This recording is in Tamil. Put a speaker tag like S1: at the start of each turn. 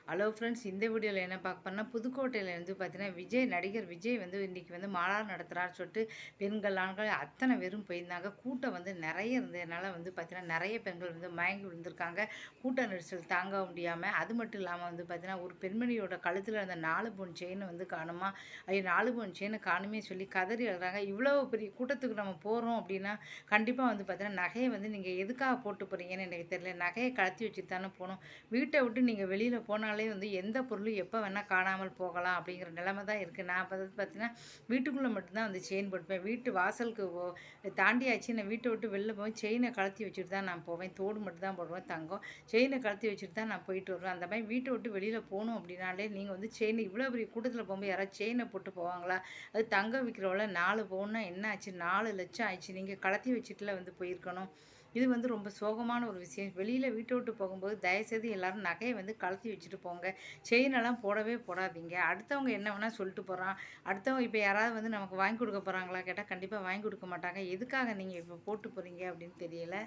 S1: ஹலோ ஃப்ரெண்ட்ஸ், இந்த வீடியோவில் என்ன பார்க்க போறோம்னா, புதுக்கோட்டையில வந்து பார்த்தீங்கன்னா, நடிகர் விஜய் வந்து இன்னைக்கு வந்து மாநாடு நடத்துறாருன்னு சொல்லிட்டு பெண்கள், ஆண்கள் அத்தனை பேரும் போயிருந்தாங்க. கூட்டம் வந்து நெறைய இருந்ததுனால வந்து பார்த்தீங்கன்னா, நெறைய பெண்கள் வந்து மயங்கி விழுந்திருக்காங்க. கூட்ட நெரிசல் தாங்க முடியாம. அது மட்டும் இல்லாம வந்து பார்த்தீங்கன்னா, ஒரு பெண்மணியோட கழுத்தில இருந்த 4 பவுன் செயின் வந்து காணுமா, ஐயோ 4 பவுன் செயின காணுமே சொல்லி கதறி அழுறாங்க. இவ்வளோ பெரிய கூட்டத்துக்கு நம்ம போறோம் அப்படின்னா, கண்டிப்பா வந்து பார்த்தீங்கன்னா, நகைய வந்து நீங்க எதுக்காக போட்டு போறீங்கன்னு எனக்கு தெரியல. நகைய கழட்டி வச்சுட்டு தானே போணும். வீட்ட விட்டு நீங்க வெளியில போனாலே வந்து எந்த பொருளும் எப்போ வேணா காணாமல் போகலாம் அப்படிங்கிற நிலைமை தான் இருக்கு. நான் அப்ப வந்து பார்த்தீங்கன்னா, வீட்டுக்குள்ள மட்டும் தான் வந்து செயின் போட்டுப்பேன். வீட்டு வாசலுக்கு தாண்டியாச்சு நான் வீட்ட விட்டு வெளில போய் செயின கழட்டி வச்சுட்டு தான் நான் போவேன். தோடு மட்டும் தான் போடுவேன் தங்கம். செயின கழட்டி வச்சுட்டு தான் நான் போயிட்டு வருவேன். அந்த மாரி வீட்ட விட்டு வெளியில போணும் அப்படின்னாலே, நீங்க வந்து செயின் இவ்வளோ பெரிய கூட்டத்தில போகும்போது யாராவது செயின போட்டு போவாங்களா? அது தங்கம் விக்கிறவள 4 பவுன்னா என்ன ஆச்சு? 4,00,000 ஆயிடுச்சு. நீங்க கழட்டி வச்சுட்டுல வந்து போயிருக்கணும். இது வந்து ரொம்ப சோகமான ஒரு விஷயம். வெளியில வீட்ட விட்டு போகும்போது தயவுசெய்து எல்லாரும் நகைய வந்து கழட்டி வச்சுட்டு போங்க. செயின் எல்லாம் போடவே போடாதீங்க. அடுத்தவங்க என்ன வேணா சொல்லிட்டு போறான். அடுத்தவங்க இப்ப யாராவது வந்து நமக்கு வாங்கி குடுக்க போறாங்களா கேட்டா, கண்டிப்பா வாங்கி குடுக்க மாட்டாங்க. எதுக்காக நீங்க இப்ப போட்டு போறீங்க அப்படின்னு தெரியல.